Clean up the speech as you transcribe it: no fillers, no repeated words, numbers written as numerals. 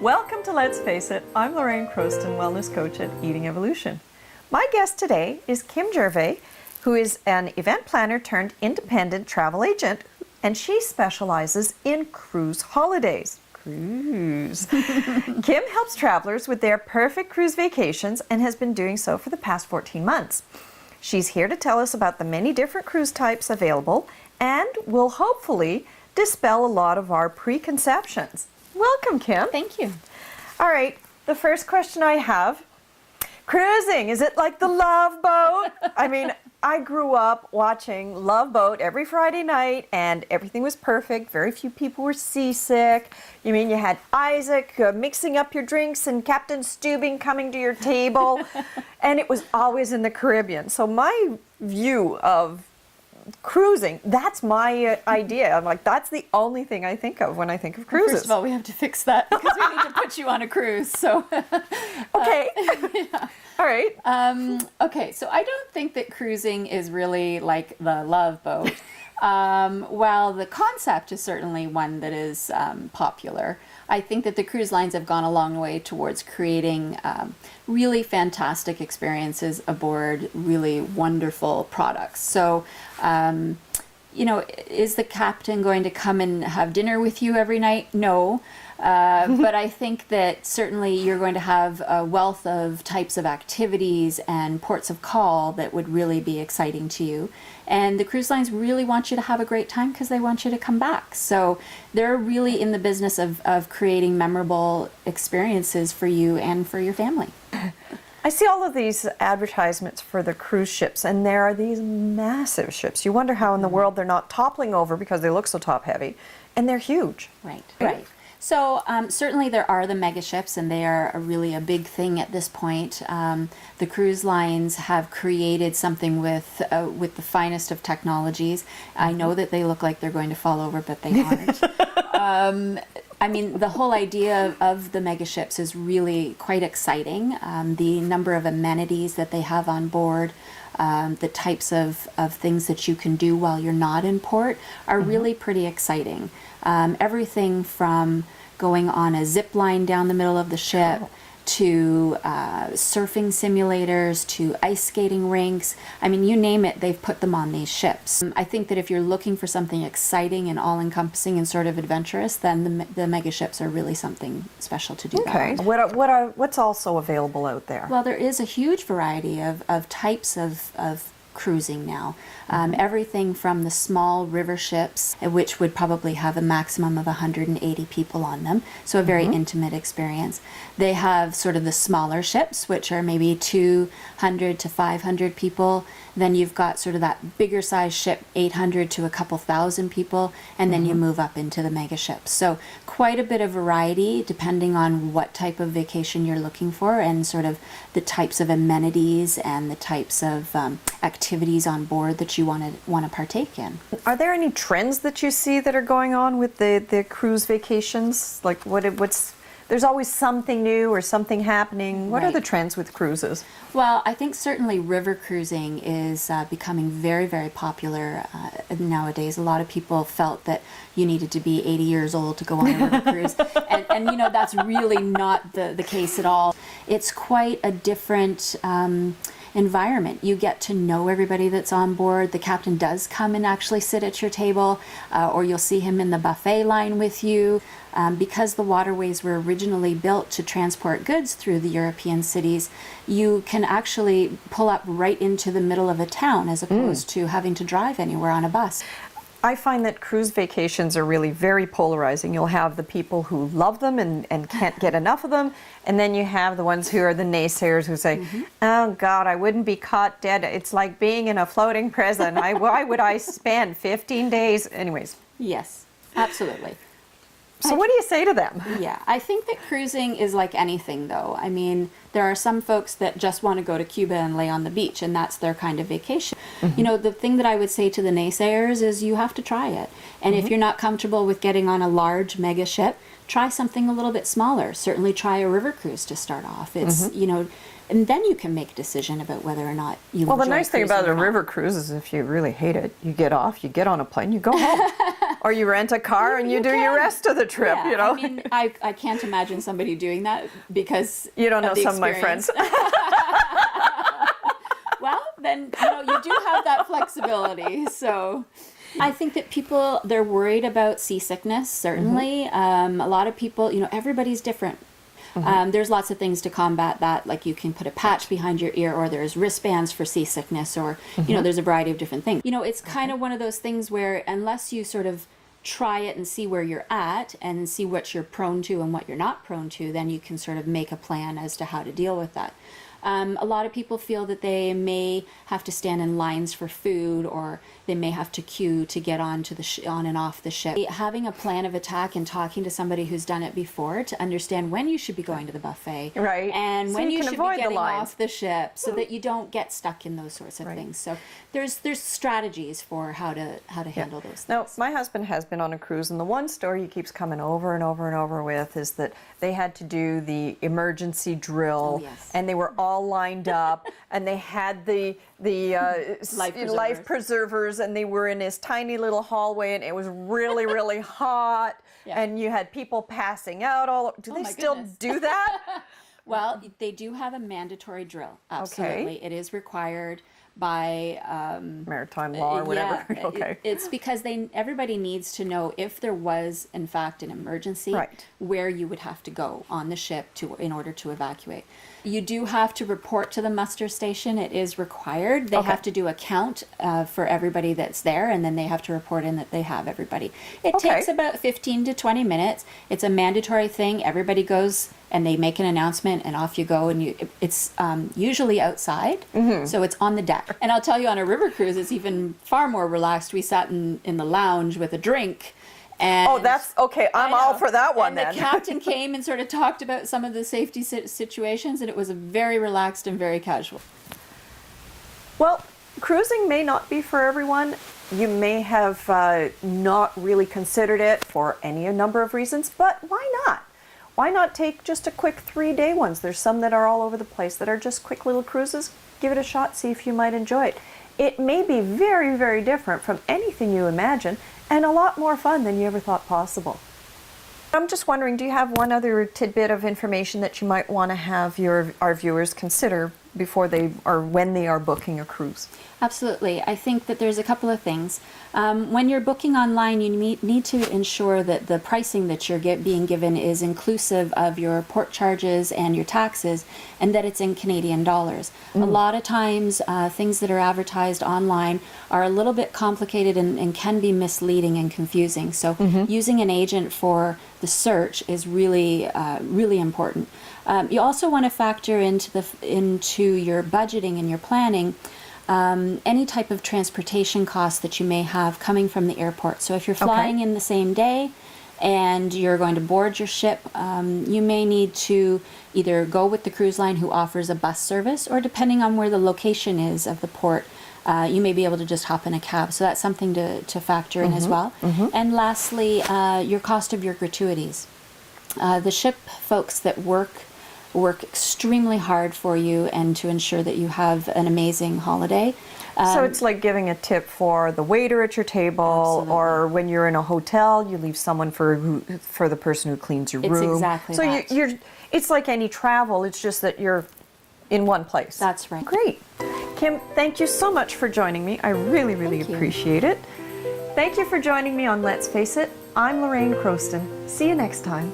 Welcome to Let's Face It. I'm Lorraine Croston, wellness coach at Eating Evolution. My guest today is Kim Gervais, who is an event planner turned independent travel agent, and she specializes in cruise holidays. Cruise. Kim helps travelers with their perfect cruise vacations and has been doing so for the past 14 months. She's here to tell us about the many different cruise types available and will hopefully dispel a lot of our preconceptions. Welcome, Kim. Thank you. All right, the first question I have, cruising, is it like the Love Boat? I mean, I grew up watching Love Boat every Friday night and everything was perfect. Very few people were seasick. You mean you had Isaac mixing up your drinks and Captain Steubing coming to your table, and it was always in the Caribbean. So my view of cruising, that's my idea. I'm like, that's the only thing I think of when I think of cruises. First of all, we have to fix that because we need to put you on a cruise. So, okay. Yeah. All right. Okay, so I don't think that cruising is really like the Love Boat. While the concept is certainly one that is popular, I think that the cruise lines have gone a long way towards creating really fantastic experiences aboard really wonderful products. So, you know, is the captain going to come and have dinner with you every night? No. But I think that certainly you're going to have a wealth of types of activities and ports of call that would really be exciting to you. And the cruise lines really want you to have a great time because they want you to come back. So they're really in the business of creating memorable experiences for you and for your family. I see all of these advertisements for the cruise ships, and there are these massive ships. You wonder how in the world they're not toppling over because they look so top heavy, and they're huge. Right, right. So certainly there are the mega ships, and they are really a big thing at this point. The cruise lines have created something with the finest of technologies. I know that they look like they're going to fall over, but they aren't. I mean, the whole idea of the mega ships is really quite exciting. The number of amenities that they have on board, the types of things that you can do while you're not in port are really pretty exciting. Everything from going on a zip line down the middle of the ship to surfing simulators to ice skating rinks. I mean, you name it, they've put them on these ships. I think that if you're looking for something exciting and all-encompassing and sort of adventurous, then the mega ships are really something special to do Okay. that. What's also available out there? Well, there is a huge variety of types of cruising now. Everything from the small river ships, which would probably have a maximum of 180 people on them, so a very intimate experience. They have sort of the smaller ships, which are maybe 200 to 500 people. Then you've got sort of that bigger size ship, 800 to a couple thousand people, and then you move up into the mega ships. So quite a bit of variety depending on what type of vacation you're looking for and sort of the types of amenities and the types of activities on board that you want to partake in. Are there any trends that you see that are going on with the cruise vacations? Like there's always something new or something happening. What are the trends with cruises? Well, I think certainly river cruising is becoming very, very popular nowadays. A lot of people felt that you needed to be 80 years old to go on a river cruise. And you know, that's really not the case at all. It's quite a different environment. You get to know everybody that's on board. The captain does come and actually sit at your table, or you'll see him in the buffet line with you. Because the waterways were originally built to transport goods through the European cities, you can actually pull up right into the middle of a town as opposed to having to drive anywhere on a bus. I find that cruise vacations are really very polarizing. You'll have the people who love them and can't get enough of them, and then you have the ones who are the naysayers who say, oh God, I wouldn't be caught dead. It's like being in a floating prison. Why would I spend 15 days? Anyways. Yes, absolutely. So what do you say to them? Yeah, I think that cruising is like anything, though. I mean, there are some folks that just want to go to Cuba and lay on the beach, and that's their kind of vacation. You know, the thing that I would say to the naysayers is you have to try it. And if you're not comfortable with getting on a large mega ship, try something a little bit smaller. Certainly try a river cruise to start off. It's, you know, and then you can make a decision about whether or not you enjoy Well, the nice thing about a cruising or not. river cruise is if you really hate it, you get off, you get on a plane, you go home. Or you rent a car and you do your rest of the trip, Yeah, you know. I mean, I can't imagine somebody doing that because you don't know the some of my experience. friends. Well, then, you do have that flexibility. So I think that people, they're worried about seasickness, certainly. A lot of people, everybody's different. There's lots of things to combat that, like you can put a patch behind your ear, or there's wristbands for seasickness, or, there's a variety of different things. It's kind of one of those things where unless you sort of try it and see where you're at and see what you're prone to and what you're not prone to, then you can sort of make a plan as to how to deal with that. A lot of people feel that they may have to stand in lines for food, or they may have to queue to get on to the on and off the ship. Having a plan of attack and talking to somebody who's done it before to understand when you should be going to the buffet, Right. and So when you you can should avoid be the getting lines. off the ship, so that you don't get stuck in those sorts of things. So there's strategies for how to handle those things. Now, my husband has been on a cruise, and the one story he keeps coming over and over and over with is that they had to do the emergency drill, Oh, yes. and they were all lined up, and they had the life preservers, and they were in this tiny little hallway, and it was really, really hot, Yeah. and you had people passing out. Do they my still goodness. do that? Well, they do have a mandatory drill. Absolutely. It is required by Maritime law or whatever. Yeah, Okay. it's because everybody needs to know if there was in fact an emergency, Right. where you would have to go on the ship in order to evacuate. You do have to report to the muster station. It is required. They Okay. have to do a count for everybody that's there, and then they have to report in that they have everybody. It Okay. takes about 15 to 20 minutes. It's a mandatory thing. Everybody goes and they make an announcement, and off you go. And it's usually outside, so it's on the deck. And I'll tell you, on a river cruise, it's even far more relaxed. We sat in the lounge with a drink. And Oh, that's okay. I'm I all know. for that one and then. the captain came and sort of talked about some of the safety situations, and it was very relaxed and very casual. Well, cruising may not be for everyone. You may have not really considered it for any number of reasons, but why not? Why not take just a quick 3-day ones? There's some that are all over the place that are just quick little cruises. Give it a shot, see if you might enjoy it. It may be very, very different from anything you imagine, and a lot more fun than you ever thought possible. I'm just wondering, do you have one other tidbit of information that you might want to have our viewers consider before they or when they are booking a cruise? Absolutely. I think that there's a couple of things. When you're booking online, you need to ensure that the pricing that you're being given is inclusive of your port charges and your taxes, and that it's in Canadian dollars. A lot of times, things that are advertised online are a little bit complicated and can be misleading and confusing. So using an agent for the search is really, really important. You also want to factor into your budgeting and your planning any type of transportation costs that you may have coming from the airport. So if you're flying in the same day and you're going to board your ship, you may need to either go with the cruise line who offers a bus service, or depending on where the location is of the port, you may be able to just hop in a cab. So that's something to factor in as well. And lastly, your cost of your gratuities. The ship folks that work extremely hard for you and to ensure that you have an amazing holiday. So it's like giving a tip for the waiter at your table, Absolutely. or when you're in a hotel, you leave someone for the person who cleans your It's room. exactly so that. it's like any travel. It's just that you're in one place. That's right. Great. Kim, thank you so much for joining me. I really, really Thank you. appreciate it. Thank you for joining me on Let's Face It. I'm Lorraine Croston. See you next time.